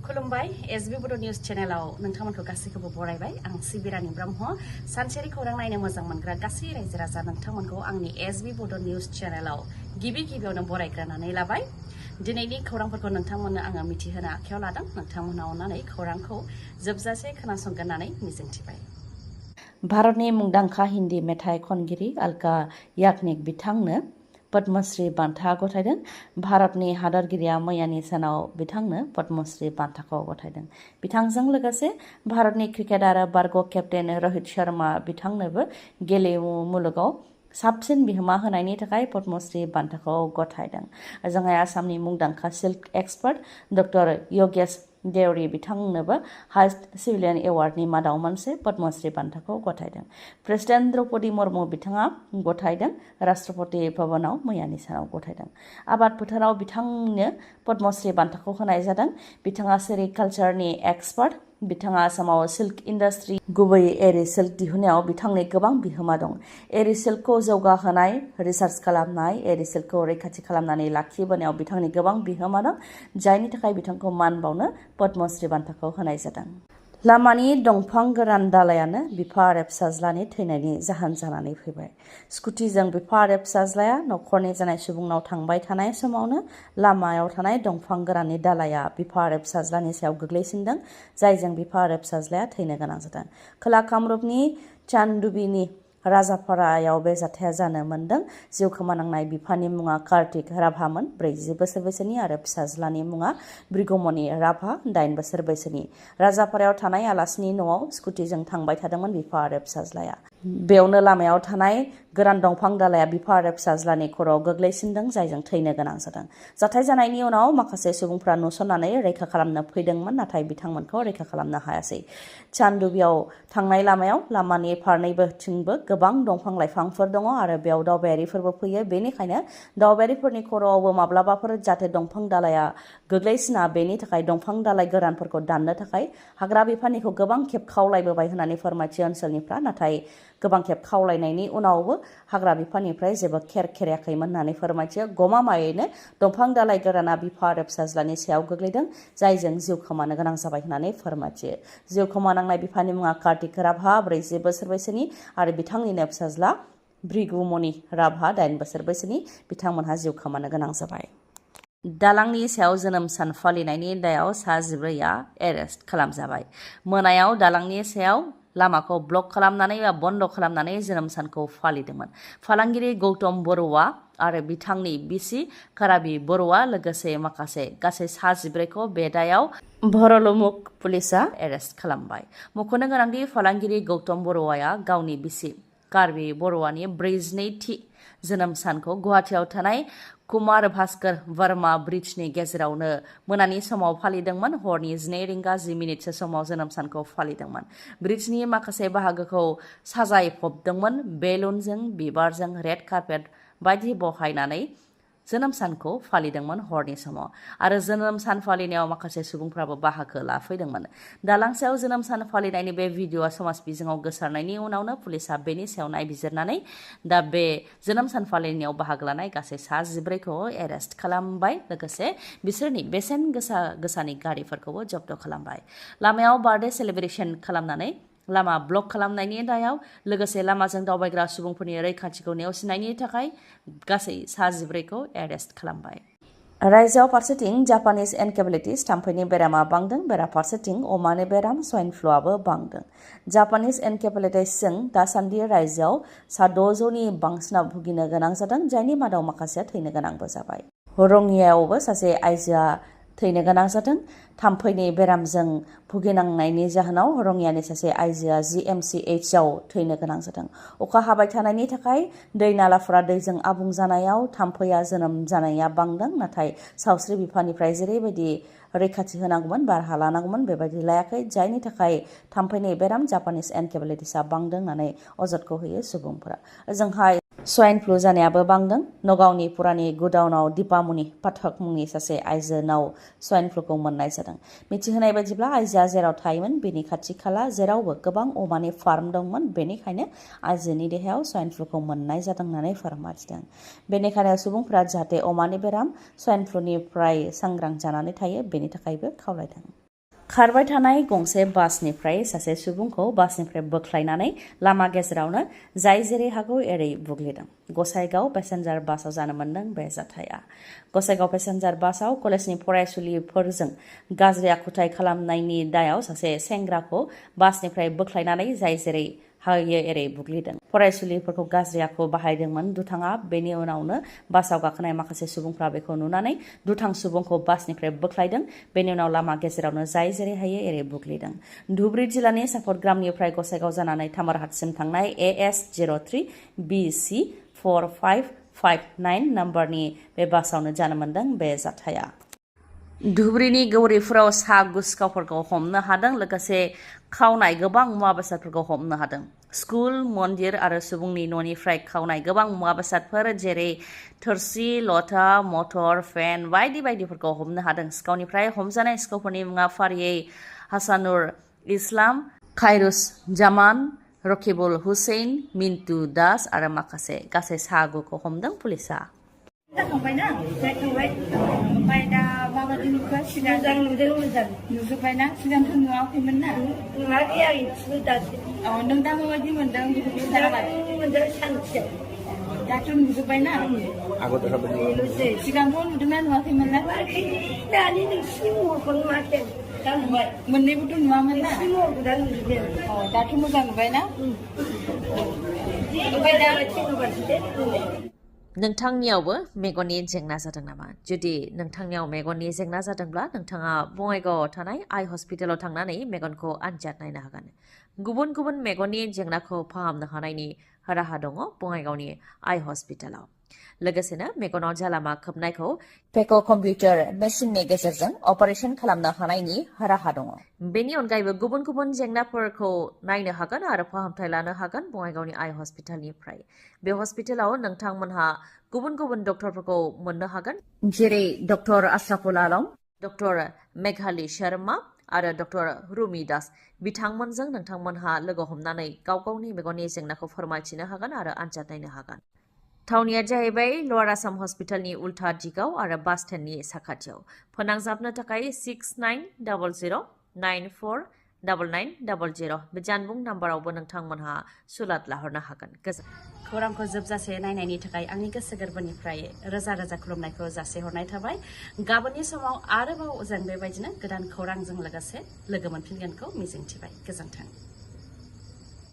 खुलुमबाय एसबी बड' निउज चेनेलाव नोंथांमोनखौ गासैखौबो बरायबाय आं सिबिरानि ब्रह्म सानसेनि खौरां नायनो मोजां मोनग्रा गासै रायजो राजा नोंथांमोनखौ आंनि एसबी बड' निउज चेनेलाव गिबियावनो बरायग्रोनानै लाबाय दिनैनि खौरांफोरखौ नोंथांमोननो आङो मिथिहोनो आखायाव लादों नोंथांमोना अननानै खौरांखौ जोबजासे खोनासंगोन होननानै मिजिंथिबाय। भारतनि मुंदांखा हिन्दी मेथाइ खनगिरि अलका याग्निक बिथांनो पद्मश्री बान्था गथायदों। भारतनि हादरगिरिया मैयानि सानाव बिथांनो पद्मश्री बान्थाखौ गथायदों। बिथांजों लोगोसे भारतनि क्रिकेट आरो बारग' केप्टेन रहित शर्मा बिथांनोबो गेलेमु मुलुगाव साबसिन बिहोमा होनायनि थाखाय पद्मश्री बान्थाखौ गथायदों। जोंहा आसामनि मुंदांखा silk expert doctor Yogesh Deori बिथांनोबो हाइस्ट सिभिलियन एवार्डनि मादाव मोनसे पद्मश्री बान्थाखौ गथायदों। प्रेसिडेन्ट द्रौपदी मुर्मु बिथाङा गथायदों। राष्ट्रपति भवनाव मैयानि सानाव गथायदों। आबाद फोथाराव बिथांनो पद्मश्री बान्थाखौ होनाय जादों। बिथाङा सेरिकालचारनि एक्सपार्ट। बिथाङा आसामाव सिल्क इन्डास्ट्रि गुबैयै एरि सिल्क दिहुननायाव बिथांनि गोबां बिहोमा दं। एरि सिल्कखौ जौगाहोनाय, रिसार्च खालामनाय, एरि सिल्कखौ रैखाथि खालामनानै लाखिबोनायाव बिथांनि गोबां बिहोमा दं, जायनि थाखाय बिथांखौ मान बावनो पद्मश्री बान्थाखौ होनाय जादों। लामानि दंफां गोरान दालायानो बिफा आरो फिसाज्लानि थैनायनि जाहोन जानानै फैबाय। स्कुटिजों बिफा आरो फिसाज्लाया न'खरनि जानाय सुबुंनाव थांबाय थानाय समावनो लामायाव थानाय दंफां गोराननि दालाया बिफा आरो फिसाज्लानि सायाव गोग्लैसिनदों, जायजों बिफा आरो फिसाज्लाया थैनो गोनां जादों। खोला कामरुपनि चान्दुबीनि राजापारायाव बे जाथाया जानो मोन्दों। जिउ खोमानांनाय बिफानि मुङा कार्तिक राभामोन, 40 बोसोर बैसोनि, आरो फिसाज्लानि मुङा भृगुमणि राभा, 8 बोसोर बैसोनि। राजापारायाव थानाय आलासिनि न'आव स्कुटिजों थांबाय थादोंमोन बिफा आरो फिसाज्लाया। बेयावनो लामायाव थानाय गोरान दंफां दालाया बिफा आरो फिसाज्लानि खर'आव गोग्लैसिनदों, जायजों थैनो गोनां जादों। जाथाय जानायनि उनाव माखासे सुबुंफ्रा नुसननानै रैखा खालामनो फैदोंमोन, नाथाय बिथांमोनखौ रैखा खालामनो हायासै। चान्दुबीयाव थांनाय लामायाव लामानि फारनैबोथिंबो गोबां दंफां लाइफांफोर दङ आरो बेयाव दावबायारिफोरबो फैयो। बेनिखायनो दावबायारिफोरनि खर'आवबो माब्लाबाफोर जाहाथे दंफां दालाया गोग्लैसिना, बेनि थाखाय दंफां दालाइ गोरानफोरखौ दाननो थाखाय हाग्रा बिफाननिखौ गोबां खेब खावलायबोबाय होननानै फोरमायथियो ओनसोलनिफ्रा। नाथाय गोबां खेब खावलायनायनि उनावबो हाग्रा बिफाननिफ्राय जेबो खेर खेरायाखैमोन होननानै फोरमायथियो। गमामायैनो दंफां दालाइ गोराना बिफा आरो फिसाज्लानि सायाव गोग्लैदों, जायजों जिउ खोमानो गोनां जाबाय होननानै फोरमायथियो। जिउ खोमानांनाय बिफानि मुङा कार्तिक राभा, 40 बोसोर बैसोनि, आरो बिथांनिनो फिसाज्ला भृगुमणि राभा, 8 बोसोर बैसोनि। बिथांमोनहा जिउ खोमानो गोनां जाबाय। दालांनि सायाव जोनोम सान फालिनायनि दायाव सा 14आ एरेस्ट खालामजाबाय। मोनायाव दालांनि सायाव लामाखौ ब्लक खालामनानै एबा बन्द खालामनानै जोनोम सानखौ फालिदोंमोन। फालांगिरि गौतम बरुवा आरो बिथांनि बिसि काराबि बरुवा लोगोसे गासै सा 14खौ बे दायाव भरलुमुख पुलिसा एरेस्ट खालामबाय। मख'नो गोनांदि फालांगिरि गौतम बरुवाया गावनि बिसि कार्बि बरुवानि 42थि जोनोम सानखौ गुवाहाटियाव थानाय कुमार भास्कर वर्मा ब्रिजनि गेजेरावनो मोनानि समाव फालिदोंमोन। हरनि 12:10 समाव जोनोम सानखौ फालिदोंमोन। ब्रिजनि माखासे बाहागोखौ साजायफबदोंमोन। बेलुनजों, बिबारजों, रेड कार्पेट बायदि बहायनानै जोनोम सानखौ फालिदोंमोन हरनि समाव, आरो जोनोम सान फालिनायाव माखासे सुबुंफ्राबो बाहागो लाफैदोंमोन। दालां सायाव जोनोम सान फालिनायनि बे भिडिअ'आ समाज बिजोङाव गोसारनायनि उनावनो पुलिसा बेनि सायाव नायबिजिरनानै दा बे जोनोम सान फालिनायाव बाहागो लानाय गासै सा 14खौ एरेस्ट खालामबाय, लोगोसे बिसोरनि बेसेन गोसानि गारिफोरखौबो जब्द खालामबाय। लामायाव बार्थडे सेलेब्रेसन खालामनानै लामा ब्लक खालामनायनि दायाव लोगोसे लामाजों दावबायग्रा सुबुंफोरनि रैखाथिखौ नेवसिनायनि थाखाय गासै सा 14खौ एरेस्ट खालामबाय। रायजोआव फारसेथिं जापानिज एनकेफेलाइटिस थाम्फैनि बेरामा बांदों, बेराफारसेथिं अमानि बेराम स्वाइन फ्लुआबो बांदों। जापानिज एनकेफेलाइटिसजों दासान्दि रायजोआव सा 600नि बांसिना भुगिनो गोनां जादों, जायनि मादाव माखासेया थैनो गोनांबो जाबाय। रङियायावबो सासे आइजोआ थैनो गोनां जादों। थाम्फैनि बेरामजों भुगिनांनायनि जाहोनाव रङियानि सासे आइजोआ GMCHआव थैनो गोनां जादों। अखा हाबाय थानायनि थाखाय दै नालाफोरा दैजों आबुं जानायाव थाम्फैया जोनोम जानाया बांदों, नाथाय सावस्रि बिफाननिफ्राय जेरैबायदि रैखाथि होनांगौमोन, बारहा लानांगौमोन, बेबायदि लायाखै, जायनि थाखाय थाम्फैनि बेराम जापानिज एनकेफेलाइटिसआ बांदों होननानै अजदखौ होयो सुबुंफोरा। ओजोंहाय स्वाइन फ्लु जानायाबो बांदों। नगावनि पुरानि गुडाउनाव दिपामुनि पाठक मुंनि सासे आइजोनाव स्वाइन फ्लुखौ मोननाय जादों। मिथिहोनाय बायदिब्ला आइजोआ जेराव थायोमोन बेनि खाथि खाला जेरावबो गोबां अमानि फार्म दंमोन, बेनिखायनो आइजोनि देहायाव स्वाइन फ्लुखौ मोननाय जादों होननानै फोरमायथिदों। बेनिखायनो सुबुंफोरा जाहाथे अमानि बेराम स्वाइन फ्लुनिफ्राय सांग्रां जानानै थायो, बेनि थाखायबो खावलायदों। खारबाय थानाय गंसे बासनिफ्राय सासे सुबुंखौ बासनिफ्राय बोख्लायनानै लामा गेजेरावनो जाय जेरै हागौ एरै बुग्लिदों। गसाइगाव पेसेन्जार बासाव जानो मोन्दों बे जाथाया। गसाइगाव पेसेन्जार बासाव कलेजनि फरायसुलिफोरजों गाज्रि आखुथाय खालामनायनि दायाव सासे सेंग्राखौ बासनिफ्राय बोख्लायनानै जाय जेरै हायो एरै बुग्लिदों। फरायसुलिफोरखौ गाज्रि आखु बाहायदोंमोन दुथाङा। बेनि उनावनो बासाव गाखोनाय माखासे सुबुंफ्रा बेखौ नुनानै दुथां सुबुंखौ बासनिफ्राय बोख्लायदों। बेनि उनाव लामा गेजेरावनो जाय जेरै हायो एरै बुग्लिदों। धुबुरी जिल्लानि सापटग्रामनिफ्राय गसाइगाव जानानै तामारहाटसिम थांनाय AS03 BC 4559 नम्बरनि बे बासावनो जानो मोन्दों बे जाथाया। धुबुरीनि गौरीपुराव सा गुसखावफोरखौ हमनो हादों। लोगोसे खावनाय गोबां मुवा बेसादफोरखौ हमनो हादों। स्कुल, मन्दिर आरो सुबुंनि न'निफ्राय खावनाय गोबां मुवा बेसादफोर जेरै थोरसि, लथा, मटर, फेन बायदि बायदिफोरखौ हमनो हादों। सिखावनिफ्राय हमजानाय सिखावफोरनि मुङा फारियै हासानुर इस्लाम, खायरुस जामान, रकिबुल हुसैन, मिन्टु दास आरो माखासे। गासै सागुखौ हमदों पुलिसा। जाखांबायना जाखांबाय ओमफ्राय दा माबायदि नुखो सिगां मोजां नुदों मोजां नुजोब्बायना सिगांथ' नुवाखैमोन ना नुवाखै आं इसेबो दासो नों दा माबायदि मोनदों बेखौ खिन्थाबाय मोनदों सानसे दाथ' नुजोब्बायना सिगांथ' नुदोंना नुवाखैमोन ना दानि नोंसिनि महरखौ नुवाखै दा नुबाय मोननैबोथ' नुवामोन ना महरखौ दा नुजोबदों दाथ' मोजां नुबायना ओमफ्राय दा नोंथांनियावबो मेगननि जेंना जादों नामा? जुदि नोंथांनियाव मेगननि जेंना जादोंब्ला नोंथाङा बङाइगावआव थानाय आइ हस्पिटालाव थांनानै मेगनखौ आनजाद नायनो हागोन। गुबुन गुबुन मेगननि जेंनाखौ फाहामनो हानायनि राहा दङ बङाइगावनि आइ हस्पिटालाव। लोगोसेनो मेगनाव जालामा खोबनायखौ फेक' कम्पिउटार मेसिननि गेजेरजों अपारेसन खालामनो हानायनि राहा दङ। बेनि अनगायैबो गुबुन गुबुन जेंनाफोरखौ नायनो हागोन आरो फाहामथाय लानो हागोन बङाइगावनि आइ हस्पिटालनिफ्राय। बे हस्पिटालाव नोंथांमोनहा गुबुन गुबुन डक्टरफोरखौ मोननो हागोन, जेरै डक्टर आशराफुल आलम, डक्टर मेघाली शर्मा आरो डक्टर रुमि दास। बिथांमोनजों नोंथांमोनहा लोगो हमनानै गाव गावनि मेगननि जेंनाखौ फोरमायथिनो हागोन आरो आनजाद नायनो हागोन। थावनिया जाहैबाय लवार आसाम हस्पिटालनि उल्था दिगाव आरो बास स्टेन्डनि साखाथियाव। फोनांजाबनो थाखाय 6900949900 बे जानबुं नाम्बारावबो नोंथांमोनहा सुलाद लाहरनो हागोन। खौरांखौ जोबजासे नायनायनि थाखाय आंनि गोसो गोरबोनिफ्राय रोजा रोजा खुलुमनायखौ जासिहरनाय थाबाय। गाबोननि समाव आरोबाव जों बेबायदिनो गोदान खौरांजों लोगोसे लोगो मोनफिनगोनखौ मिजिंथिबाय। गोजोन्थों।